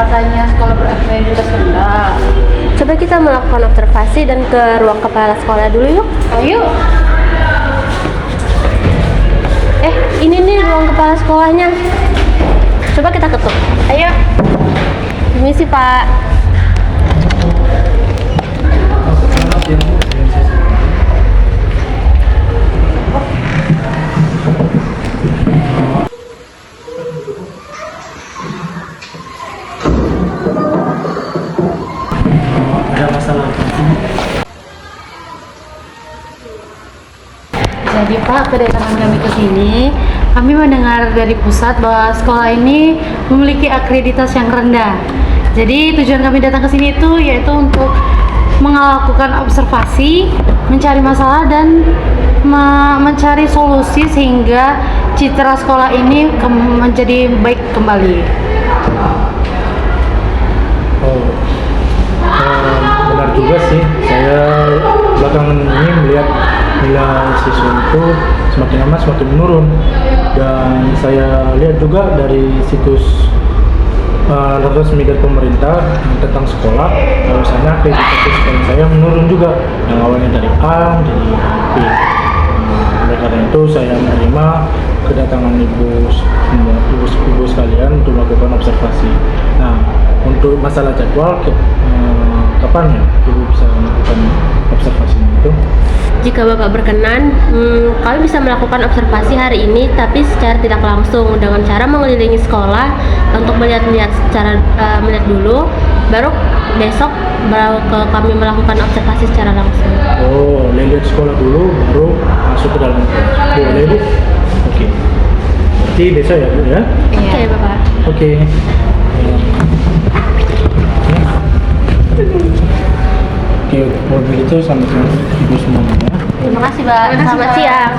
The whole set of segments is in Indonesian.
katanya sekolah berakreditasi rendah. Coba kita melakukan observasi dan ke ruang kepala sekolah dulu yuk. Ayo. Ini nih ruang kepala sekolahnya. Coba kita ketuk. Ayo. Permisi Pak. Ada masalah. Jadi Pak, kedatangan kami ke sini, kami mendengar dari pusat bahwa sekolah ini memiliki akreditasi yang rendah. Jadi tujuan kami datang ke sini itu yaitu untuk melakukan observasi, mencari masalah dan mencari solusi sehingga citra sekolah ini menjadi baik kembali. Benar juga sih, saya belakangan ini melihat nilai siswa itu semakin lama semakin menurun, dan saya lihat juga dari situs resmi dari pemerintah tentang sekolah, bahwasanya akreditasi sekolah saya menurun juga, yang awalnya dari A jadi B. Oleh karena itu saya menerima kedatangan ibu sekalian untuk melakukan observasi. Nah, untuk masalah jadwal, kapan ya ibu bisa melakukan observasi itu? Jika Bapak berkenan, kami bisa melakukan observasi hari ini, tapi secara tidak langsung dengan cara mengelilingi sekolah untuk melihat-lihat melihat dulu, baru besok kami melakukan observasi secara langsung. Oh, lihat sekolah dulu, baru masuk ke dalam kelas. Boleh Bu? Oke. Berarti besok ya Bu ya? Oke, Bapak. Oke. Oke, kalau begitu sampai ibu semuanya. Terima kasih, Mbak. Selamat siang.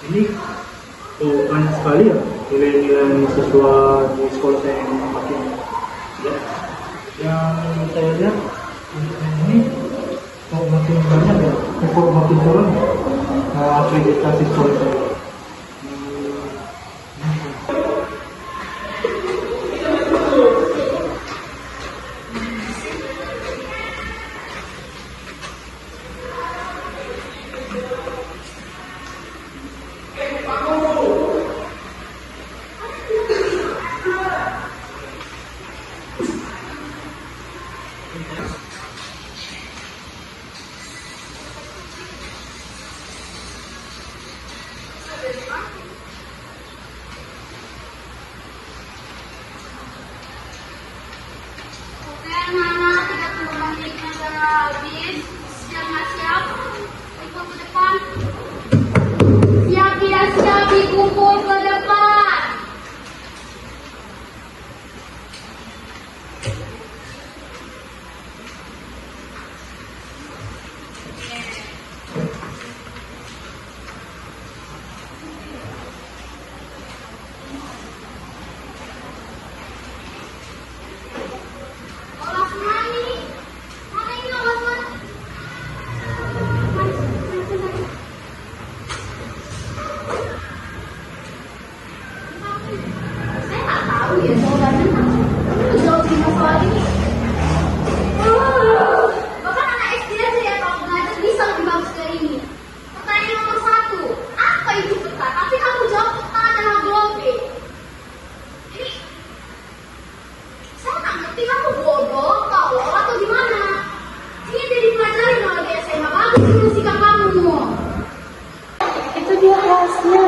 Ini banyak sekali ya nilai-nilai siswa di sekolah saya yang makin ya. Yang saya lihat ini kok makin banyak ya, kok makin turun akreditasi sekolah saya. sudah habis, siap-siap, ikut ke depan. Siap tidak siap, dikumpul ke depan. Olah semua ini. Mana ini olah semua? Saya nggak tahu ya jawabannya. Aku jawab di masalah ini. Bahkan anak SD aja ya kalau belajar bisa lebih bagus dari ini. Pertanyaan nomor 1, apa itu peta? Tapi kamu jawab peta adalah globe. Ini saya nggak ngerti kamu bodoh, tolol atau gimana? Ini jadi pelajarin kalau di SMA bagus dulu sikap kamu. Itu dia kelasnya.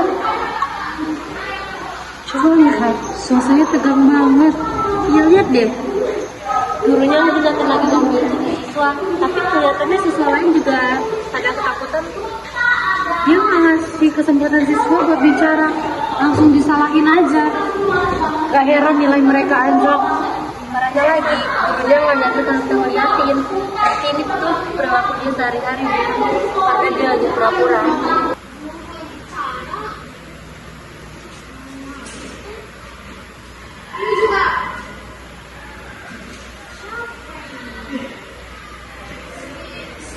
Coba lihat, suasananya tegang banget. Ya lihat deh, Gurunya juga lagi ngomongin siswa, tapi kelihatannya siswa lain juga pada ketakutan tuh. dia nggak ngasih kesempatan siswa buat bicara, langsung disalahin aja. Gak heran nilai mereka anjlok. Marahnya lagi, gurunya nggak langsung ngeliatin. Tapi ini tuh perilaku dia sehari-hari, karena dia lagi pura-pura. Ini juga.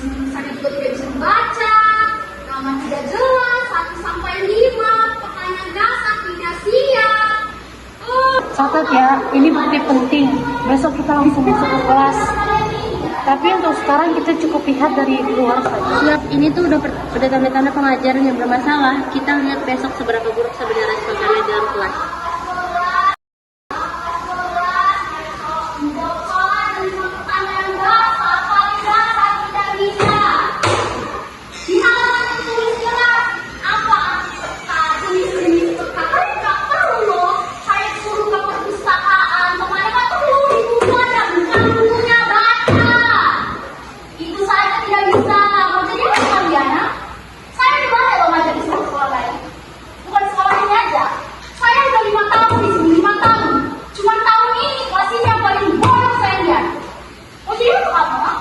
Saya juga tidak bisa membaca. Nama tidak jelas. 1 sampai 5. Pertanyaan dasar tidak siap. Catat ya, ini bukti penting. Besok kita langsung masuk ke kelas. Tapi untuk sekarang kita cukup lihat dari luar saja. Siap, ini tuh udah tanda-tanda pengajaran yang bermasalah. Kita lihat besok seberapa buruk sebenarnya suasana dalam kelas. Pertanyaan dasar paling dasar tidak bisa. Di halaman tertulis jelas apa arti peta, jenis-jenis peta. Kalian nggak perlu loh. Saya suruh ke perpustakaan. Kemarin kan perlu di buku ada, bukan bukunya baca. Itu saja tidak bisa. Mau jadi apa kalian? Ha? Saya udah banyak loh ngajar di sekolah lain. Bukan sekolah ini aja. Saya udah 5 tahun di sini, 5 tahun. Cuma tahun ini kelas ini yang paling bodoh saya lihat. Mau jadi apa kamu? Ha?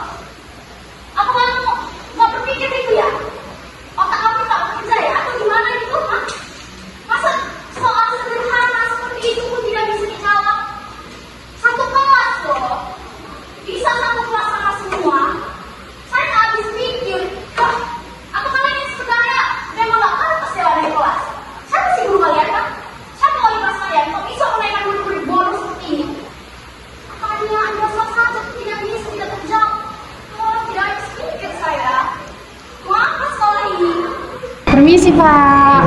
Apa kamu nggak berpikir itu ya? Otak kamu nggak bekerja ya? Atau gimana itu? Ha? Masa soal sederhana seperti itu pun tidak bisa dijawab? Satu kelas loh. Bisa satu kelas sama semua. Saya nggak habis pikir. Hah? Apa kalian ini sebenarnya memang nggak pantas ya ada di kelas? Siapa sih guru kalian kan? Siapa wali kelas kalian? Kok bisa menaikkan murid-murid bodoh seperti ini? Hanya Anda saja tidak bisa tidak terjawab. Oh, tidak habis pikir saya. Mau apa sekolah ini? Permisi Pak.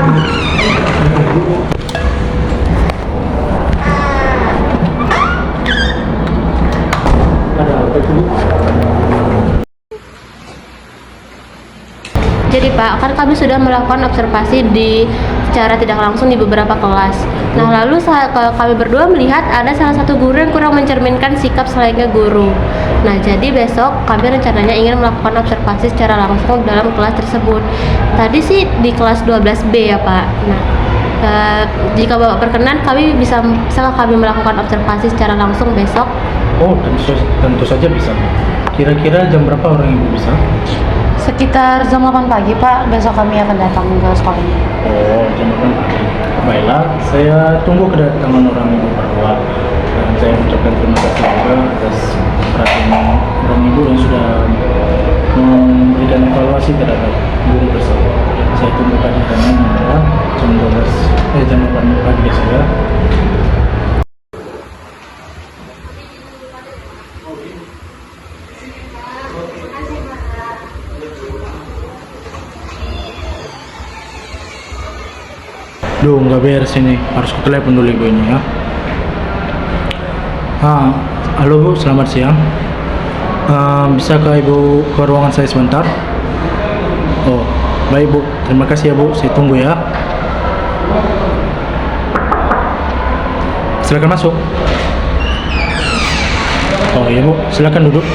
Ada apa itu, Bu? Jadi Pak, kan kami sudah melakukan observasi secara tidak langsung di beberapa kelas. Nah, lalu kami berdua melihat ada salah satu guru yang kurang mencerminkan sikap selayaknya guru. Nah, jadi besok kami rencananya ingin melakukan observasi secara langsung dalam kelas tersebut. Tadi sih di kelas 12B ya Pak. Nah, jika Bapak berkenan, bisa kami melakukan observasi secara langsung besok. Oh, tentu saja bisa. Kira-kira jam berapa orang Ibu bisa? Sekitar jam 8 pagi Pak, besok kami akan datang ke sekolah ini. Oh, jam 8 pagi. Baiklah, saya tunggu kedatangan orang Ibu berdua. Dan saya ucapkan terima kasih juga atas perhatian orang Ibu yang sudah memberikan evaluasi terhadap guru tersebut. Saya tunggu kehadirannya ya, jam 8 pagi besok ya. Duh, nggak beres ini. Harus ku telepon dulu ibu ini ya. Halo Bu, selamat siang. Bisakah Ibu ke ruangan saya sebentar? Oh, baik Bu. Terima kasih ya Bu. Saya tunggu ya. Silakan masuk. Oh iya Bu, silakan duduk.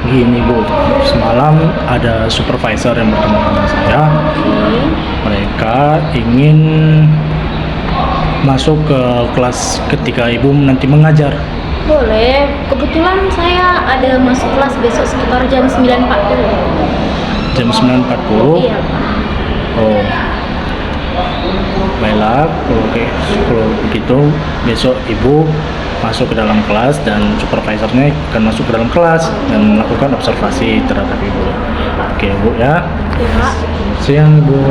Gini Bu, semalam ada supervisor yang bertemu sama saya. Mereka ingin masuk ke kelas ketika Ibu nanti mengajar. Boleh, kebetulan saya ada masuk kelas besok sekitar jam 9.40. Jam 9.40. Iya. Oh. Baiklah, kalau begitu besok Ibu masuk ke dalam kelas dan supervisornya akan masuk ke dalam kelas dan melakukan observasi terhadap Ibu. Oke Bu ya. Iya, Pak. Siang Ibu.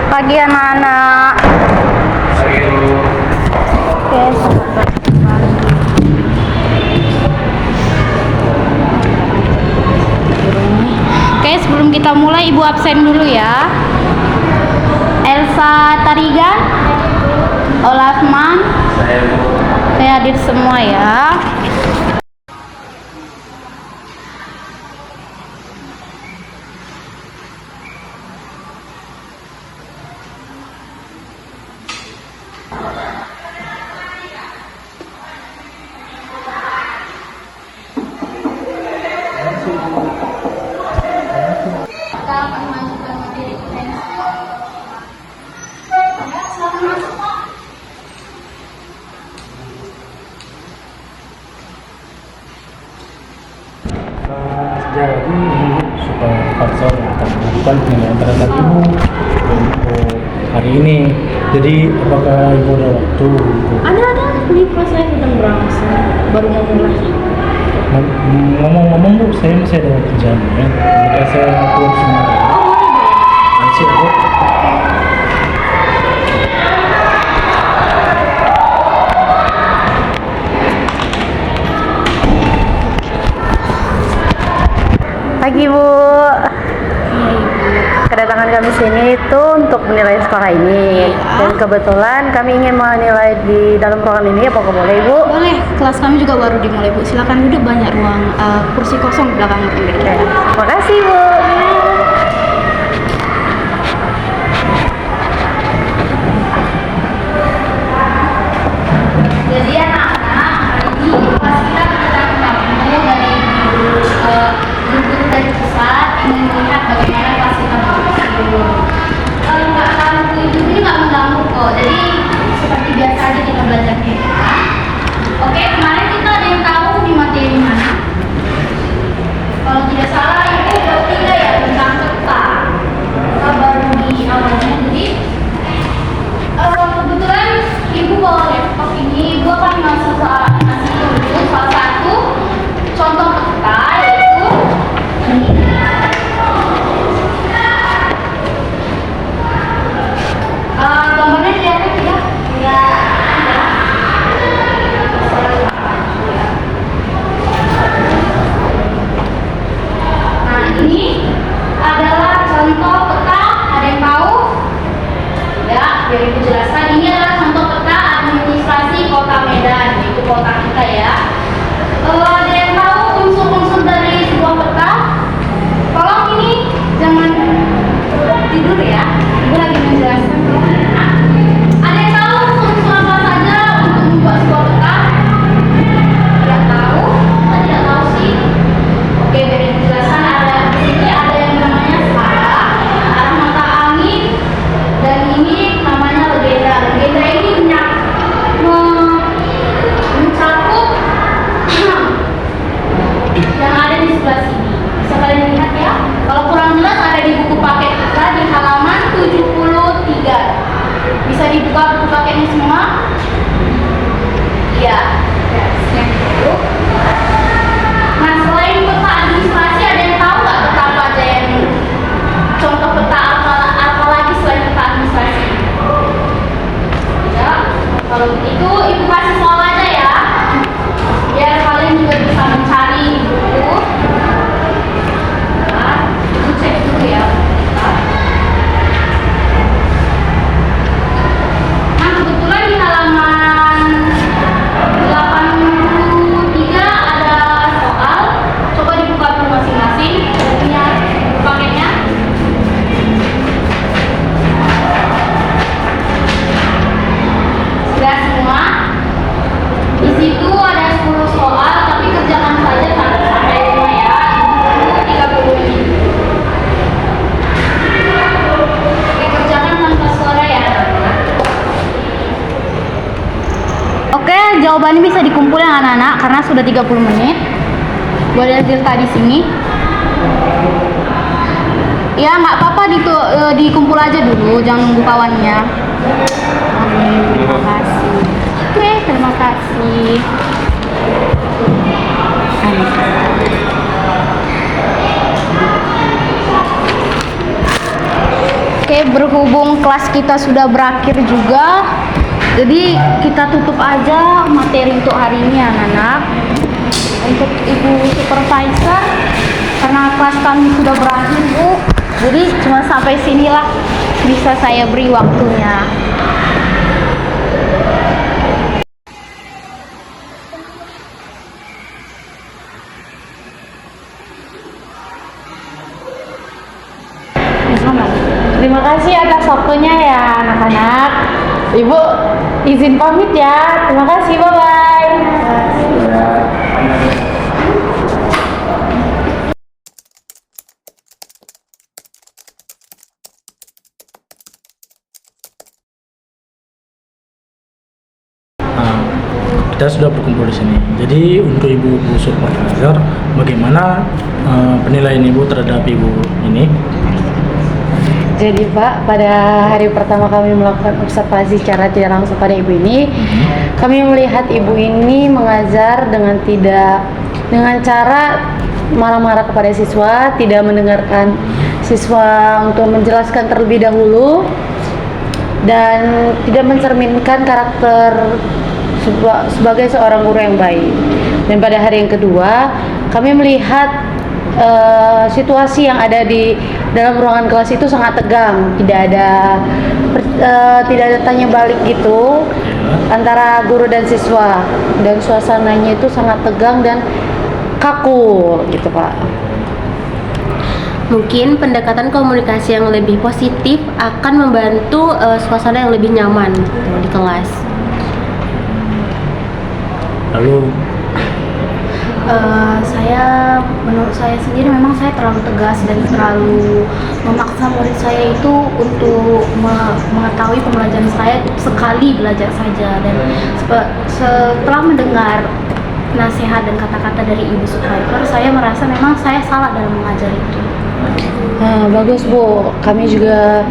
Pagi anak-anak. Oke, Oke, sebelum kita mulai Ibu absen dulu ya. Elsa Tarigan, Olafman, saya hadir semua ya. Jadi supervisor yang akan melakukan penilaian terhadap Ibu untuk hari ini. Jadi apakah Ibu ada waktu untuk Ada, ini kelas saya sedang berangsur, baru mau mulai. ngomong-ngomong Bu, saya masih ada kerjaan ya. Jika saya keluar semua. Masih Bu. Pagi Bu. Kedatangan kami sini itu untuk menilai sekolah ini. Dan kebetulan kami ingin menilai di dalam ruangan ini, apakah boleh Bu? Boleh, kelas kami juga baru dimulai Bu. Silakan duduk, banyak ruang kursi kosong di belakang ember kita. Terima kasih Bu. Jadi anak-anak, hari ini kelas kita kedatangan tamu dari guru dari pusat ingin melihat bagaimana kelas kita dulu. Nggak tamu itu ini nggak mengganggu kok. Jadi seperti biasa aja kita belajarnya. Oke, kemarin kita ada yang tahu di materi mana? Kalau tidak salah itu bertiga ya tentang peta. Kita baru di awalnya jadi kebetulan Ibu bawa laptop ini, Ibu akan ngasih dulu salah satu contoh peta yaitu ini. Gambarnya dilihat tidak? Ya. Nah jawabannya bisa dikumpulin anak-anak karena sudah 30 menit. Boleh diletak di sini. Ya nggak apa-apa dikumpul aja dulu, jangan nunggu kawannya. Terima kasih. Oke, terima kasih. Oke, berhubung kelas kita sudah berakhir juga, jadi kita tutup aja materi untuk hari ini anak-anak. Untuk Ibu Supervisor, karena kelas kami sudah berakhir Bu, jadi cuma sampai sinilah bisa saya beri waktunya. Terima kasih atas waktunya ya anak-anak. Ibu izin pamit ya. Terima kasih, bye-bye. Nah, kita sudah berkumpul di sini. Jadi untuk Ibu Supervisor, bagaimana penilaian Ibu terhadap Ibu ini? Jadi Pak, pada hari pertama kami melakukan observasi secara tidak langsung pada ibu ini, kami melihat ibu ini mengajar dengan cara marah-marah kepada siswa, tidak mendengarkan siswa untuk menjelaskan terlebih dahulu, dan tidak mencerminkan karakter sebagai seorang guru yang baik. Dan pada hari yang kedua, kami melihat situasi yang ada di dalam ruangan kelas itu sangat tegang, tidak ada tanya balik gitu antara guru dan siswa, dan suasananya itu sangat tegang dan kaku gitu Pak. Mungkin pendekatan komunikasi yang lebih positif akan membantu suasana yang lebih nyaman gitu, di kelas. Lalu Menurut saya sendiri memang saya terlalu tegas dan terlalu memaksa murid saya itu untuk mengetahui pembelajaran saya sekali belajar saja, dan setelah mendengar nasihat dan kata-kata dari Ibu Supervisor, saya merasa memang saya salah dalam mengajar itu. Nah, bagus Bu, kami juga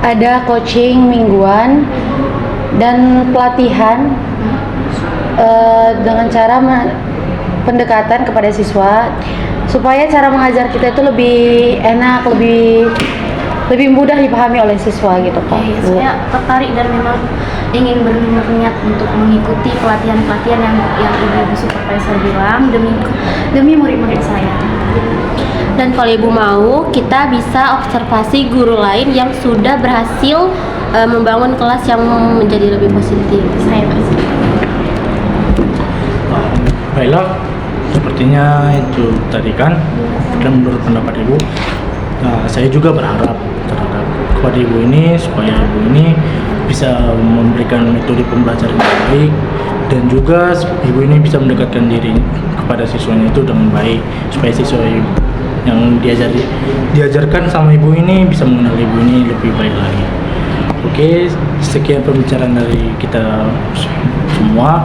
ada coaching mingguan dan pelatihan dengan cara pendekatan kepada siswa supaya cara mengajar kita itu lebih enak, lebih mudah dipahami oleh siswa gitu Pak. Saya tertarik dan memang ingin berniat untuk mengikuti pelatihan-pelatihan yang Ibu Supervisor bilang demi murid-murid saya. Dan kalau Ibu mau, kita bisa observasi guru lain yang sudah berhasil membangun kelas yang menjadi lebih positif. Saya pasti. baiklah, sepertinya itu tadi kan, dan menurut pendapat Ibu, saya juga berharap terhadap kepada Ibu ini supaya Ibu ini bisa memberikan metode pembelajaran yang baik, dan juga Ibu ini bisa mendekatkan diri kepada siswanya itu dengan baik supaya siswa yang diajarkan sama Ibu ini bisa mengenal Ibu ini lebih baik lagi. Oke, sekian pembicaraan dari kita semua.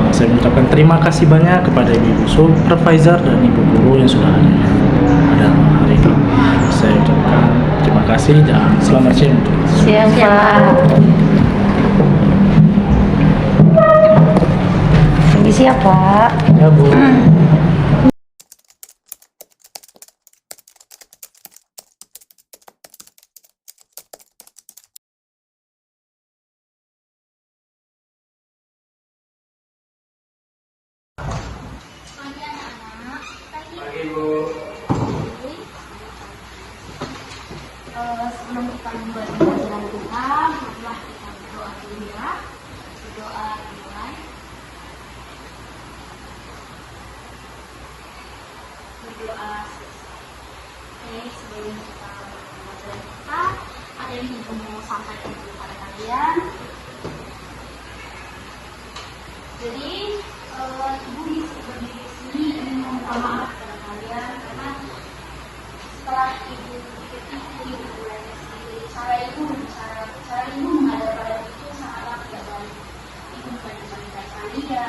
Saya mengucapkan terima kasih banyak kepada Ibu Supervisor dan Ibu Guru yang sudah hadir pada hari ini. Saya ucapkan terima kasih dan selamat siang untuk Siang Pak. Permisi ya Pak. ya Bu. Sebelum kita membuat pembelajaran kita, marilah kita berdoa dulu ya. Berdoa dimulai. Berdoa selesai. Oke, sebelum kita memulai pembelajaran kita, ada yang ingin mau sampaikan kepada kalian. Jadi, Ibu berdiri di sini ingin meminta maaf kepada kalian karena setelah Ibu belajar sendiri, cara Ibu mengajar pada itu sangatlah tidak baik. Ibu bukan mencari kalian,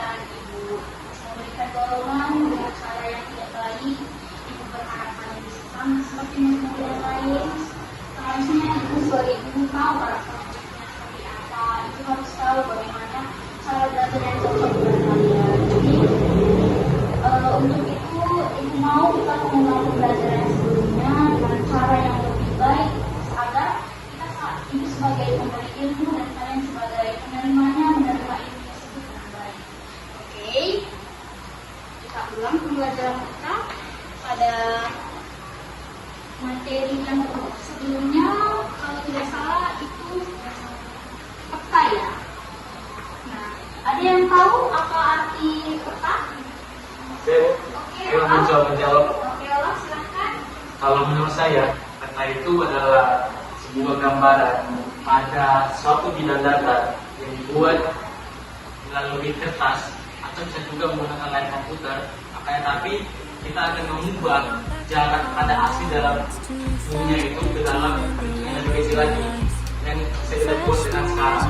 adalah sebuah gambaran pada suatu bidang data yang dibuat melalui kertas atau bisa juga menggunakan layar komputer. Akan tetapi kita akan mengubah jarak pada aksi dalam bukunya itu ke dalam bentuknya lebih kecil lagi yang bisa kita buat dengan sekarang.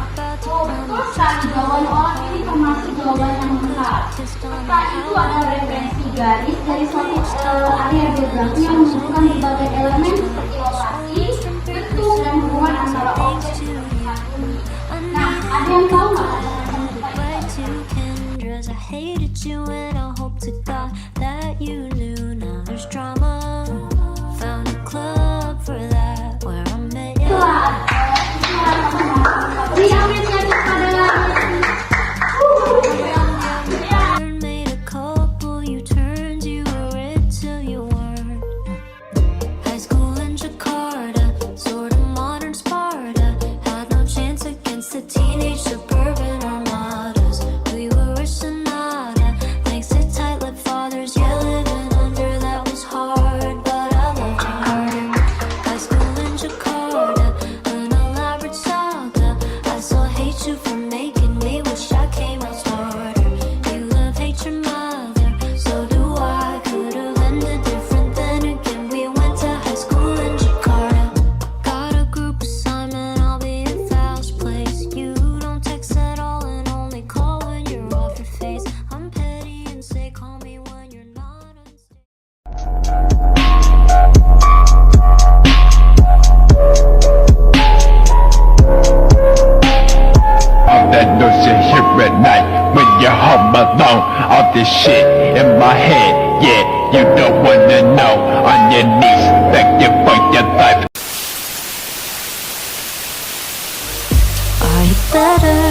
Oh, betul sekali. Jawaban orang ini termasuk jawaban yang lengkap. Peta itu adalah referensi garis dari suatu area geografi yang menunjukkan berbagai elemen seperti lokasi, bentuk, dan hubungan antara objek dan tempat bumi. Nah, ada yang tahu nggak alasan peta itu? I hated you and I hope to God that you knew. Now there's drama. Found a club for that where I met you. Made a couple U-turns. You were it till you weren't. High school in Jakarta, sort of modern Sparta. Had no chance against the teenage suburban armadas. We were a sonata, thanks to tight-lipped fathers. Yeah, living under that was hard, but I loved you harder. High school in Jakarta, an elaborate saga. I still hate you for making me wish I came out smarter. You love, hate your mother, so do I. Could have ended different, then again we went to high school in Jakarta. Got a group assignment, I'll be at Val's place. You don't text at all and only call when you're off your face. I'm petty and say call me when you're not unstable. All that noise you hear at night when you're home alone. All this shit in my head, yeah, you don't wanna know. On your knees, begging for your life. Are you better?